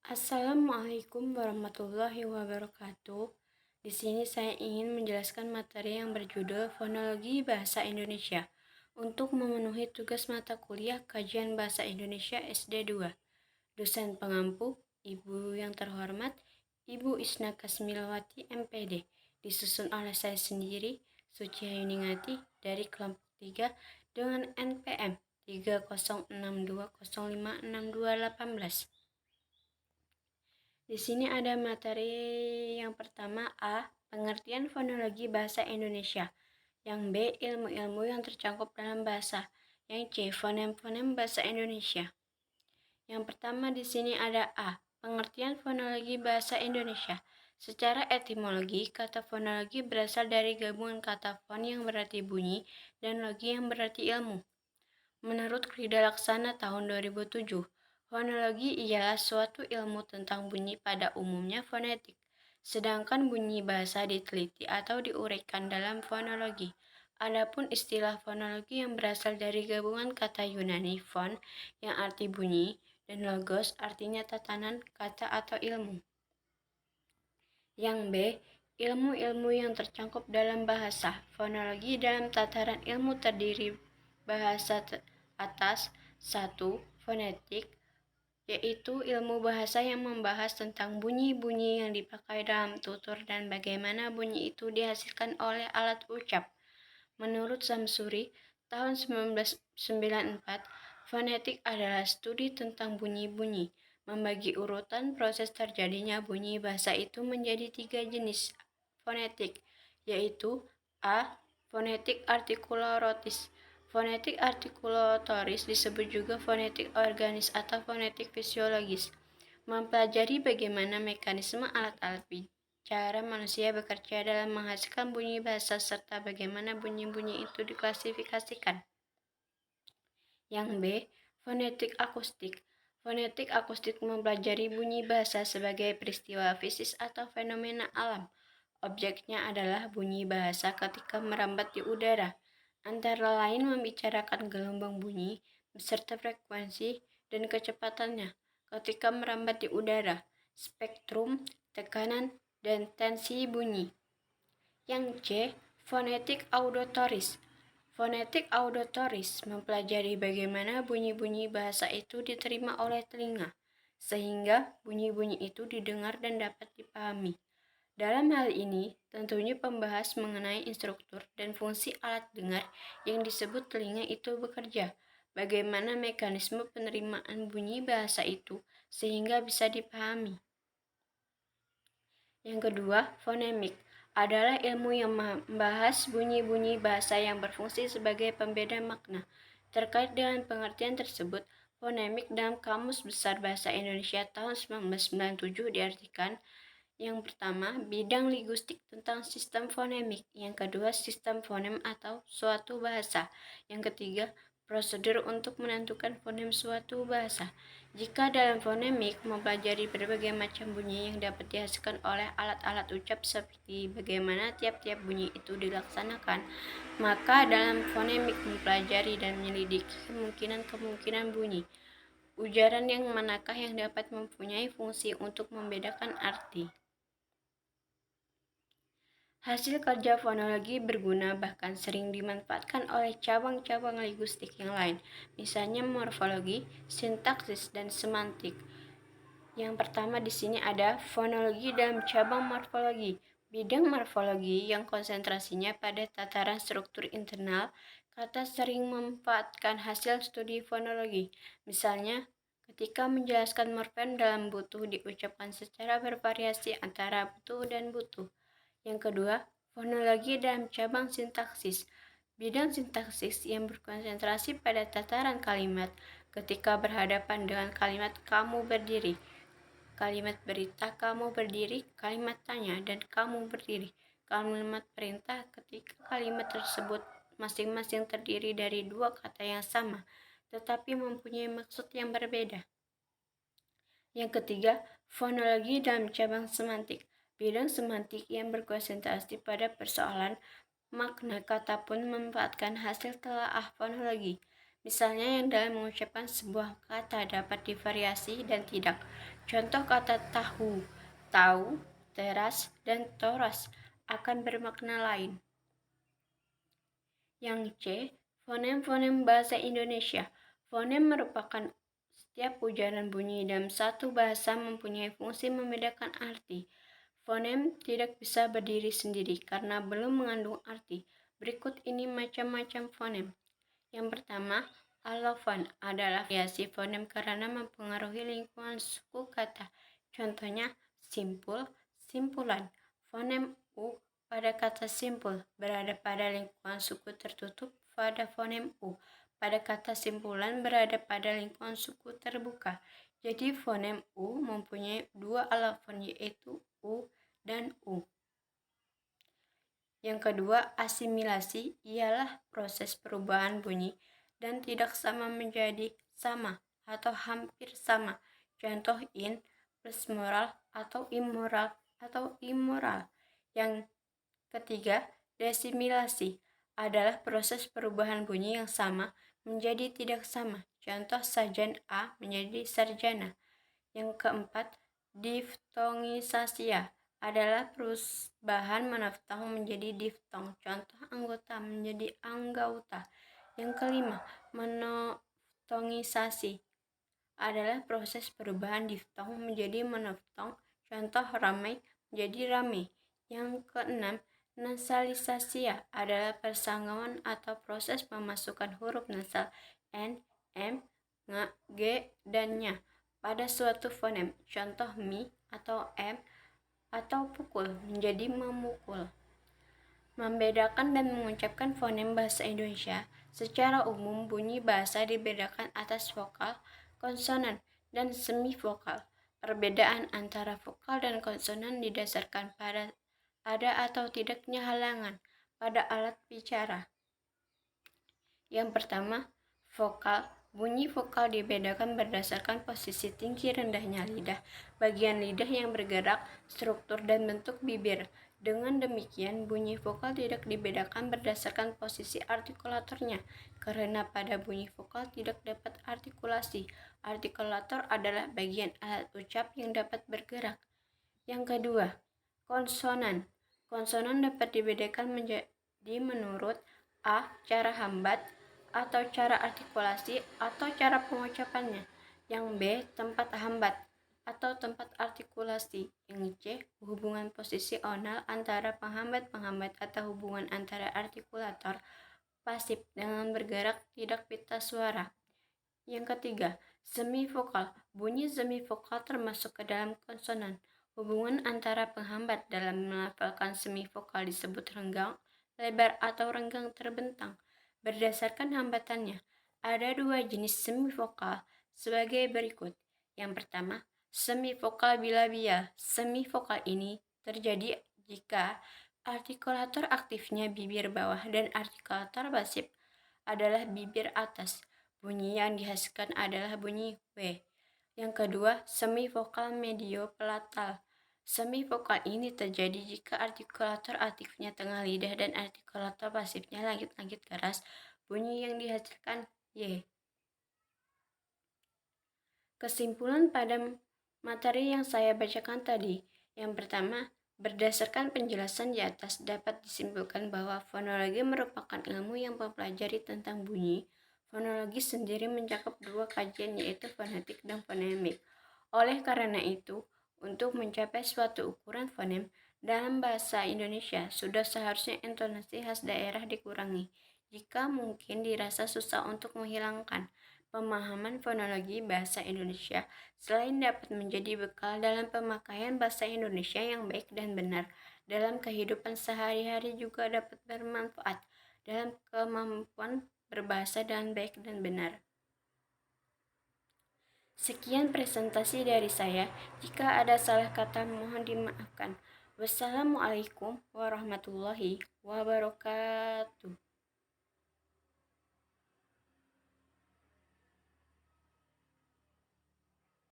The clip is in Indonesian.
Assalamualaikum warahmatullahi wabarakatuh. Di sini saya ingin menjelaskan materi yang berjudul Fonologi Bahasa Indonesia untuk memenuhi tugas mata kuliah Kajian Bahasa Indonesia SD 2. Dosen pengampu, Ibu yang terhormat, Ibu Isna Kasmilawati MPD, disusun oleh saya sendiri, Suci Hayuningati dari kelompok 3 dengan NPM 30620562818. Di sini ada materi yang pertama A. Pengertian fonologi bahasa Indonesia. Yang B. Ilmu-ilmu yang tercakup dalam bahasa. Yang C. Fonem-fonem bahasa Indonesia. Yang pertama di sini ada A. Pengertian fonologi bahasa Indonesia. Secara etimologi, kata fonologi berasal dari gabungan kata fon yang berarti bunyi dan logi yang berarti ilmu. Menurut Krida Laksana tahun 2007, fonologi ialah suatu ilmu tentang bunyi pada umumnya fonetik, sedangkan bunyi bahasa diteliti atau diuraikan dalam fonologi. Adapun istilah fonologi yang berasal dari gabungan kata Yunani fon yang arti bunyi dan logos artinya tatanan, kata atau ilmu. Yang B. Ilmu-ilmu yang tercakup dalam bahasa. Fonologi dalam tataran ilmu terdiri bahasa atas 1. Fonetik, yaitu ilmu bahasa yang membahas tentang bunyi-bunyi yang dipakai dalam tutur dan bagaimana bunyi itu dihasilkan oleh alat ucap. Menurut Samsuri, tahun 1994, fonetik adalah studi tentang bunyi-bunyi, membagi urutan proses terjadinya bunyi bahasa itu menjadi 3 jenis fonetik, yaitu A. Fonetik artikulatoris. Fonetik artikulatoris disebut juga fonetik organis atau fonetik fisiologis, mempelajari bagaimana mekanisme alat-alat bicara manusia bekerja dalam menghasilkan bunyi bahasa serta bagaimana bunyi-bunyi itu diklasifikasikan. Yang B. Fonetik akustik. Fonetik akustik mempelajari bunyi bahasa sebagai peristiwa fisik atau fenomena alam. Objeknya adalah bunyi bahasa ketika merambat di udara, antara lain membicarakan gelombang bunyi beserta frekuensi dan kecepatannya ketika merambat di udara, spektrum, tekanan, dan tensi bunyi. Yang C. Fonetik auditoris. Fonetik auditoris mempelajari bagaimana bunyi-bunyi bahasa itu diterima oleh telinga, sehingga bunyi-bunyi itu didengar dan dapat dipahami. Dalam hal ini, tentunya pembahas mengenai instruktur dan fungsi alat dengar yang disebut telinga itu bekerja, bagaimana mekanisme penerimaan bunyi bahasa itu sehingga bisa dipahami. Yang kedua, fonemik adalah ilmu yang membahas bunyi-bunyi bahasa yang berfungsi sebagai pembeda makna. Terkait dengan pengertian tersebut, fonemik dalam Kamus Besar Bahasa Indonesia tahun 1997 diartikan: yang pertama, bidang linguistik tentang sistem fonemik. Yang kedua, sistem fonem atau suatu bahasa. Yang ketiga, prosedur untuk menentukan fonem suatu bahasa. Jika dalam fonemik mempelajari berbagai macam bunyi yang dapat dihasilkan oleh alat-alat ucap seperti bagaimana tiap-tiap bunyi itu dilaksanakan, maka dalam fonemik mempelajari dan menyelidiki kemungkinan-kemungkinan bunyi. Ujaran yang manakah yang dapat mempunyai fungsi untuk membedakan arti. Hasil kerja fonologi berguna bahkan sering dimanfaatkan oleh cabang-cabang linguistik yang lain, misalnya morfologi, sintaksis, dan semantik. Yang pertama di sini ada fonologi dalam cabang morfologi. Bidang morfologi yang konsentrasinya pada tataran struktur internal kata sering memanfaatkan hasil studi fonologi. Misalnya, ketika menjelaskan morfem dalam butuh diucapkan secara bervariasi antara butuh dan butuh. Yang kedua, fonologi dalam cabang sintaksis. Bidang sintaksis yang berkonsentrasi pada tataran kalimat ketika berhadapan dengan kalimat kamu berdiri, kalimat berita kamu berdiri, kalimat tanya dan kamu berdiri, kalimat perintah ketika kalimat tersebut masing-masing terdiri dari dua kata yang sama tetapi mempunyai maksud yang berbeda. Yang ketiga, fonologi dalam cabang semantik. Bidang semantik yang berkonsentrasi pada persoalan makna kata pun memanfaatkan hasil telaah fonologi. Misalnya yang dalam mengucapkan sebuah kata dapat divariasi dan tidak. Contoh kata tahu, tahu, teras, dan toras akan bermakna lain. Yang C, fonem-fonem bahasa Indonesia. Fonem merupakan setiap ujaran bunyi dalam satu bahasa mempunyai fungsi membedakan arti. Fonem tidak bisa berdiri sendiri karena belum mengandung arti. Berikut ini macam-macam fonem. Yang pertama, alofon adalah variasi fonem karena mempengaruhi lingkungan suku kata. Contohnya, simpul, simpulan. Fonem U pada kata simpul berada pada lingkungan suku tertutup pada fonem U. Pada kata simpulan berada pada lingkungan suku terbuka. Jadi fonem U mempunyai dua alofon yaitu U dan U. Yang kedua, asimilasi ialah proses perubahan bunyi dan tidak sama menjadi sama atau hampir sama. Contoh in plus moral atau immoral atau immoral. Yang ketiga, desimilasi adalah proses perubahan bunyi yang sama menjadi tidak sama. Contoh sajan A menjadi sarjana. Yang keempat, diftongisasi adalah perubahan monoftong menjadi diftong. Contoh anggota menjadi anggauta. Yang kelima, monoftongisasi adalah proses perubahan diftong menjadi monoftong. Contoh ramai menjadi rame. Yang keenam, nasalisasi adalah persanggawan atau proses memasukkan huruf nasal n, m, ng, g, dan nya pada suatu fonem. Contoh mi atau m atau pukul menjadi memukul. Membedakan dan mengucapkan fonem bahasa Indonesia. Secara umum, bunyi bahasa dibedakan atas vokal, konsonan, dan semivokal. Perbedaan antara vokal dan konsonan didasarkan pada ada atau tidaknya halangan pada alat bicara. Yang pertama, vokal. Bunyi vokal dibedakan berdasarkan posisi tinggi rendahnya lidah, bagian lidah yang bergerak, struktur dan bentuk bibir. Dengan demikian, bunyi vokal tidak dibedakan berdasarkan posisi artikulatornya, karena pada bunyi vokal tidak dapat artikulasi. Artikulator adalah bagian alat ucap yang dapat bergerak. Yang kedua, konsonan. Konsonan dapat dibedakan menjadi menurut A. Cara hambat atau cara artikulasi atau cara pengucapannya. Yang B. Tempat hambat atau tempat artikulasi. Yang C. Hubungan posisional antara penghambat-penghambat atau hubungan antara artikulator pasif dengan bergerak tidak pita suara. Yang ketiga, semivokal. Bunyi semivokal termasuk ke dalam konsonan. Hubungan antara penghambat dalam melafalkan semivokal disebut renggang, lebar atau renggang terbentang. Berdasarkan hambatannya, ada dua jenis semivokal sebagai berikut. Yang pertama, semivokal bilabial. Semivokal ini terjadi jika artikulator aktifnya bibir bawah dan artikulator pasif adalah bibir atas. Bunyi yang dihasilkan adalah bunyi W. Yang kedua, semivokal mediopalatal. Semivokal ini terjadi jika artikulator aktifnya tengah lidah dan artikulator pasifnya langit-langit keras. Bunyi yang dihasilkan Y. Kesimpulan pada materi yang saya bacakan tadi. Yang pertama, berdasarkan penjelasan di atas dapat disimpulkan bahwa fonologi merupakan ilmu yang mempelajari tentang bunyi. Fonologi sendiri mencakup dua kajian yaitu fonetik dan fonemik. Oleh karena itu, untuk mencapai suatu ukuran fonem dalam bahasa Indonesia, sudah seharusnya intonasi khas daerah dikurangi. Jika mungkin dirasa susah untuk menghilangkan, pemahaman fonologi bahasa Indonesia selain dapat menjadi bekal dalam pemakaian bahasa Indonesia yang baik dan benar, dalam kehidupan sehari-hari juga dapat bermanfaat dalam kemampuan berbahasa dengan baik dan benar. Sekian presentasi dari saya. Jika ada salah kata mohon dimaafkan. Wassalamualaikum warahmatullahi wabarakatuh.